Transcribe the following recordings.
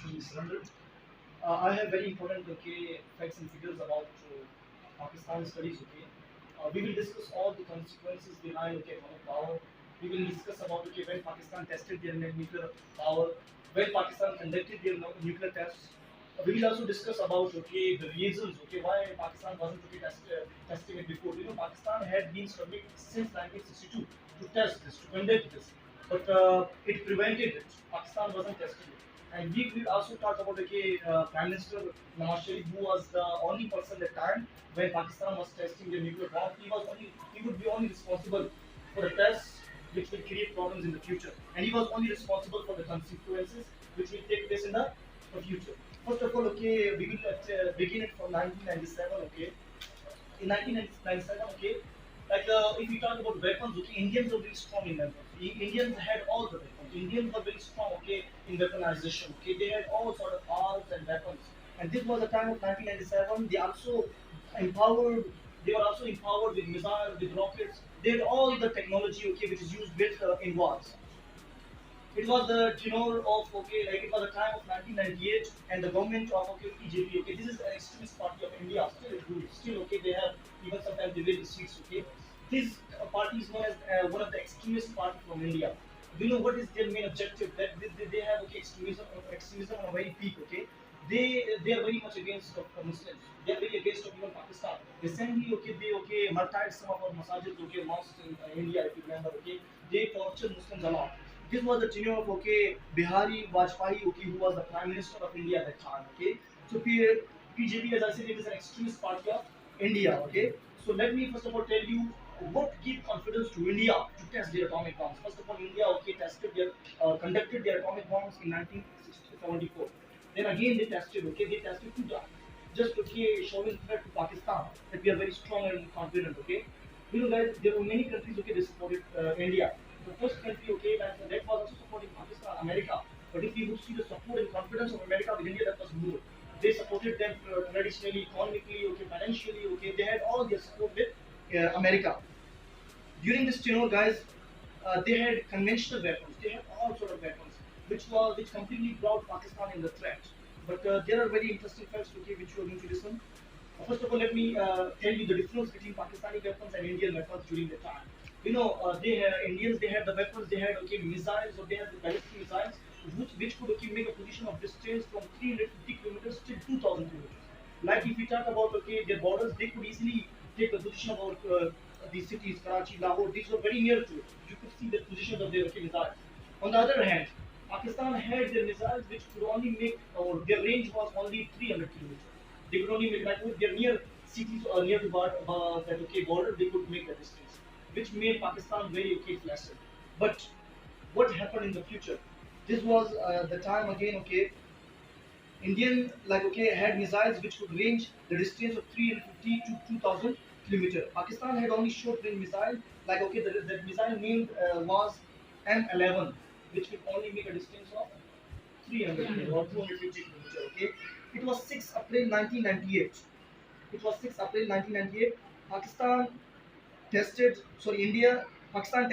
to be surrendered. I have very important facts and figures about Pakistan studies. We will discuss all the consequences behind atomic power. We will discuss about when Pakistan tested their nuclear power, when Pakistan conducted their nuclear tests. We will also discuss about the reasons why Pakistan wasn't testing it before. Pakistan had been struggling since 1962 to test this, to conduct this, but it prevented it. Pakistan wasn't testing it. And we will also talk about Prime Minister Nawaz Sharif, who was the only person at the time when Pakistan was testing the nuclear bomb. He would be only responsible for the tests which will create problems in the future, and he was only responsible for the consequences which will take place in the future. First of all, we will begin it from 1997. In 1997, if we talk about weapons, Indians were very strong in weapons. Indians had all the weapons. Indians were very strong, in weaponization. They had all sort of arms and weapons. And this was the time of 1997. Empowered. They were also empowered with missiles, with rockets. They had all the technology, which is used built in wars. It was the tenure of it was the time of 1998 and the government of PJP. This is an extremist party of India. Still it rules. Still they have even sometimes they win the seats. This party is known as one of the extremist party from India. We know what is their main objective. That they have extremism on a very peak. They are very much against of Muslims. They are very against of even Pakistan. Recently, they martyred some of our masajid, mosques in India. If you remember, they tortured Muslims a lot. This was the tenure of Bihari Vajpayee, who was the Prime Minister of India at that time. So PJP, as I said, it is an extremist party of India. So let me first of all tell you what gave confidence to India to test their atomic bombs. First of all, India conducted their atomic bombs in 1974. Then again they tested two times, just showing threat to Pakistan that we are very strong and confident. Guys, there were many countries they supported India. The first country that was also supporting Pakistan, America. But if you would see the support and confidence of America with India, that was more. They supported them traditionally, economically, financially. They had all their support with America. During this tenure, guys, they had conventional weapons. They had all sort of weapons, which completely brought Pakistan in the threat. But there are very interesting facts, which you are going to listen. First of all, let me tell you the difference between Pakistani weapons and Indian weapons during the time. Indians, they had the weapons, they had missiles, or they had the ballistic missiles, which could make a position of distance from 350 kilometers to 2,000 kilometers. Like if we talk about their borders, they could easily take the position about these cities, Karachi, Lahore. These were very near to it. You could see the positions of their missiles. On the other hand, Pakistan had their missiles which could only make, or their range was only 300 kilometers. They could only make, like if they're near cities or near the that border, they could make the distance, which made Pakistan very flaccid. But what happened in the future? This was the time again. Indian had missiles which could range the distance of 350 to 2,000 kilometers. Pakistan had only short range missile the missile named was M11, which could only make a distance of 300 kilometers or 250 kilometers. It was 6 April 1998. It was 6 April 1998. Pakistan India, Pakistan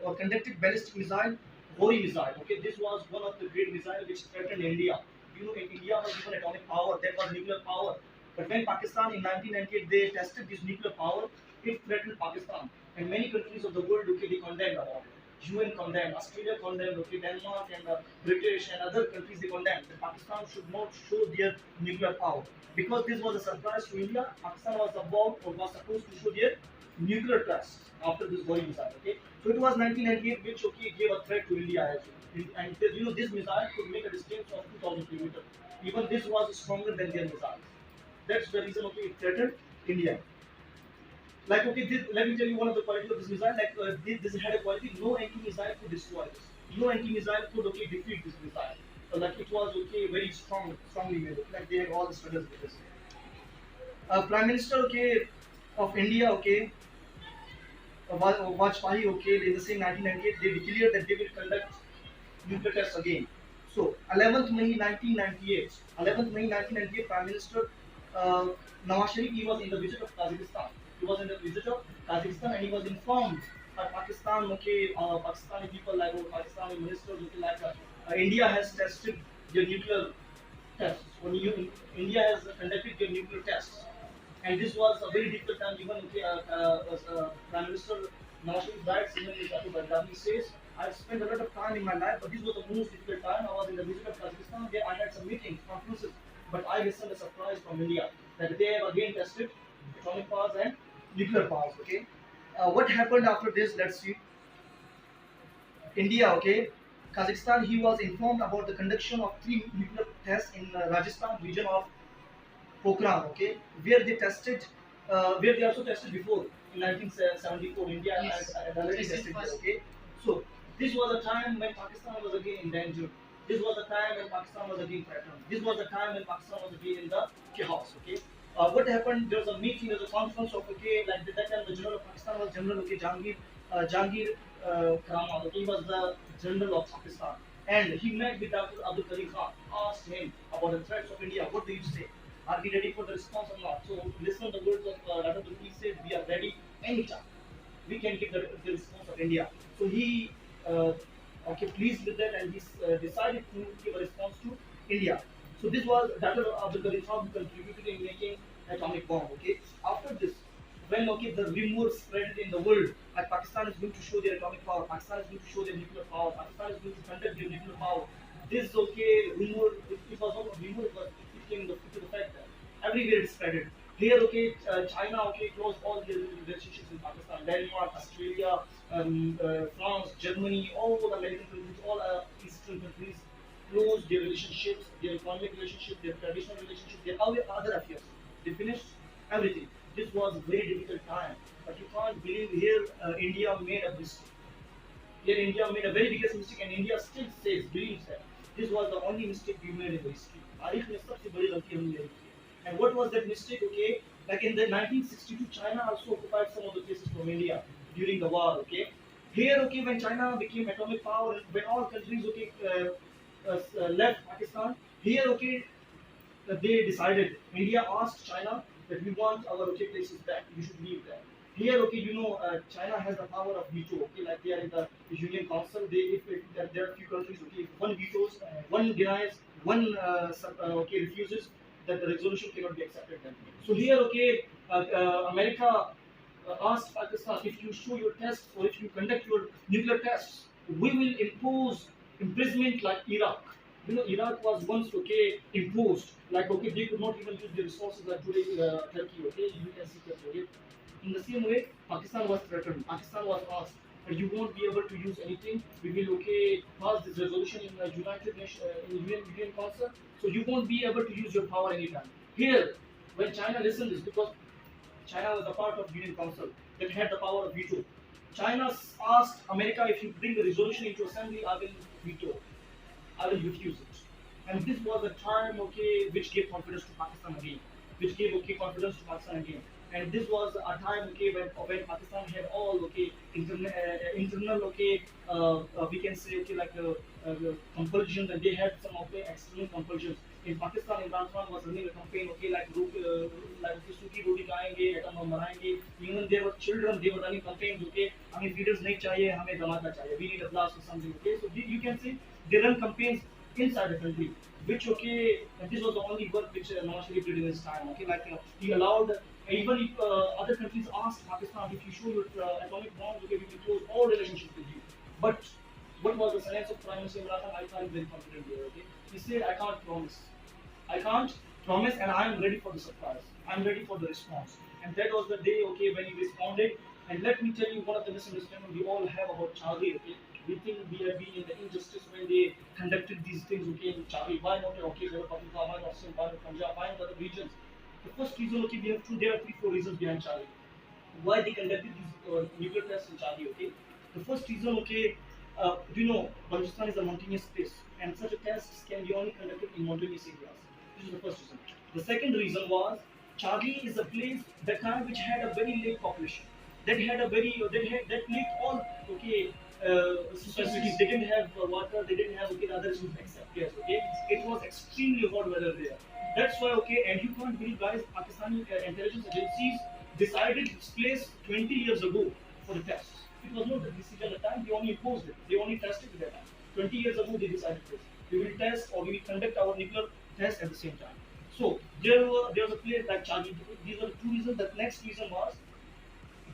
or conducted ballistic missile, Gori missile. This was one of the great missiles which threatened India. India was given atomic power, that was nuclear power. But when Pakistan in 1998 they tested this nuclear power, it threatened Pakistan. And many countries of the world, they condemned about it. UN condemned, Australia condemned, Denmark and British and other countries they condemned that Pakistan should not show their nuclear power. Because this was a surprise to India, Pakistan was was supposed to show their nuclear tests after this Gori missile. So it was 1998 which gave a threat to India as well. And this missile could make a distance of 2,000 kilometers. Even this was stronger than their missiles. That's the reason it threatened India. Let me tell you one of the quality of this missile. This had a quality: no anti-missile could destroy this. No anti-missile could defeat this missile. So it was very strongly made. Like they had all the struggles with this. Prime Minister of India Vajpayee in the same 1998 they declared that they will conduct nuclear tests again. So 11th May 1998, 11th May 1998, Prime Minister uh, Nawaz Sharif, he was in the visit of Kazakhstan. He was in the visit of Kazakhstan and he was informed by Pakistan, Pakistani people like Pakistani ministers, India has tested their nuclear tests. When India has conducted their nuclear tests, and this was a very difficult time. Even Prime Minister Nawaz Sharif writes in his autobiography, he says, "I've spent a lot of time in my life, but this was the most difficult time. I was in the visit of Kazakhstan, where I had some meetings, conferences, but I listened a surprise from India that they have again tested atomic powers and nuclear powers." Okay, what happened after this? Let's see. India, okay, Kazakhstan, he was informed about the conduction of three nuclear tests in Rajasthan region of Pokhran, okay, where they tested, where they also tested before in 1974. India had already tested there, okay. So this was a time when Pakistan was again endangered. This was the time when Pakistan was again threatened. This was the time when Pakistan was again in the chaos, okay. What happened? There was a meeting, there was a conference of okay, like that time the general of Pakistan was General okay Jahangir Karamat, okay, he was the general of Pakistan, and he met with Dr. Abdul Karim Khan, asked him about the threats of India. What do you say? Are we ready for the response or not? So listen to the words of Dr. He said, we are ready anytime. We can give the response of India. So he okay pleased with that, and he decided to give a response to India. So this was Dr. Abdul Karim Khan who contributed in making atomic bomb. Okay. After this, when okay the rumors spread in the world like Pakistan is going to show their atomic power, Pakistan is going to show their nuclear power, Pakistan is going to conduct their nuclear power. This okay rumor, it was not a rumor, but it came to the fact that everywhere it spread. Here okay, China okay closed all their relationships with Pakistan, Denmark, Australia, France, Germany, all the American countries, all Eastern countries closed their relationships, their economic relationships, their traditional relationships, their other affairs. They finished everything. This was a very difficult time. But you can't believe here India made a mistake. Here India made a very biggest mistake, and India still says, believes that this was the only mistake we made in the history. तारीख में सबसे बड़ी गलती हमने यही की है. And what was that mistake? Okay, like in the 1962, China also occupied some of the places from India during the war. Okay, here okay when China became atomic power, when all countries okay left Pakistan, here okay they decided, India asked China that we want our okay places back. You should leave that. Here, okay, China has the power of veto. Okay, like they are in the Union Council. They, if there are few countries, okay, if one vetoes, one denies, one okay refuses, that the resolution cannot be accepted. Then. So here, okay, America asked Pakistan, if you show your tests or if you conduct your nuclear tests, we will impose imprisonment like Iraq. Iraq was once okay imposed, like okay, they could not even use the resources like today Turkey. Okay, you can see Turkey. Okay? In the same way, Pakistan was threatened. Pakistan was asked, you won't be able to use anything. We will okay pass this resolution in the United Nations in Union Council, so you won't be able to use your power anytime. Here, when China listened this, because China was a part of Union Council that had the power of veto. China asked America, if you bring the resolution into assembly, I will veto. I will refuse it. And this was a time, okay, which gave confidence to Pakistan again, which gave okay confidence to Pakistan again. And this was a time, okay, when Pakistan had all okay internal okay we can say okay like compulsions, and they had some okay external compulsions. In Pakistan, Imran Khan was running a campaign okay like सूखी रोटी खाएंगे, atom bomb बनाएंगे. Even there were children, they were running campaigns okay. हमें feeders नहीं चाहिए, हमें धमाका चाहिए. We need a blast or something okay. So you can see they run campaigns inside the country, which okay, and this was the only work which Nawaz Sharif did in his time. Okay, like he allowed, even if other countries asked Pakistan, if you show your atomic bombs, okay, we will close all relationships with you. But what was the silence of Prime Minister Imran Khan? I felt very confident there. Okay, he said, I can't promise. I can't promise, and I am ready for the surprise. I am ready for the response. And that was the day, okay, when he responded. And let me tell you one of the misunderstandings we all have about Chaghi, okay. We think we have been in the injustice when they conducted these things, okay, in Chaghi. Why not, okay, they were talking about why not Sindh, why not Punjab, why not other regions? The first reason, okay, we have two, there are three, four reasons behind Chaghi. Why they conducted these nuclear tests in Chaghi, okay. The first reason, okay, Balochistan is a mountainous place, and such a test can be only conducted in mountainous areas. This is the first reason. The second reason was Chaghi is a place that time which had a very lake population. That had a very that lacked all okay facilities. They didn't have water. They didn't have okay the other things except gas. Okay, it was extremely hot weather there. That's why okay, and you can't believe guys, Pakistani intelligence agencies decided this place 20 years ago for the tests. It was not the decision at the time. They only imposed it. They only tested it at that time. 20 years ago they decided this. we will test or we will conduct our nuclear test at the same time. So there was a place like Chaghi. These were the two reasons. The next reason was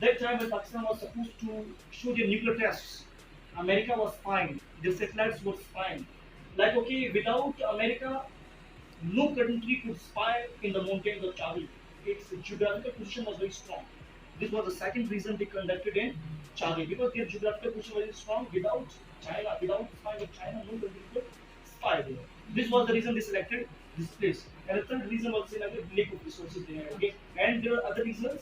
that time when Pakistan was supposed to show their nuclear tests, America was fine. Their satellites were fine. Like okay, without America, no country could spy in the mountains of Chaghi. Its geographical position was very strong. This was the second reason they conducted in Chaghi because their geographical position was very strong. Without China, without spying of China, no country could spy there. This was the reason they selected this place. And the third reason was selected lack of resources they had. Okay, and there are other reasons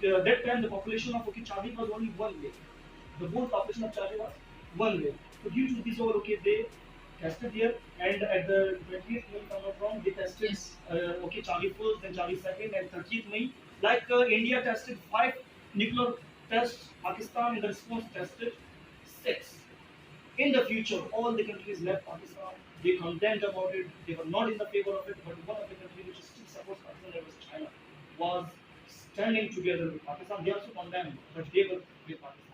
that time the population of Chaghi was only 1 lakh. The whole population of Chaghi was 1 lakh. So due to this all, okay, they tested here, and at the 20th May, if I'm not wrong, they tested Yes. Chaghi first, then Chaghi second, and 30th May. Like India tested 5 nuclear tests, Pakistan in the response tested 6. In the future, all the countries left Pakistan. They condemned about it. They were not in the favor of it. But one of the countries which still supports Pakistan, that was China, was standing together with Pakistan. They also condemned, but they were with Pakistan.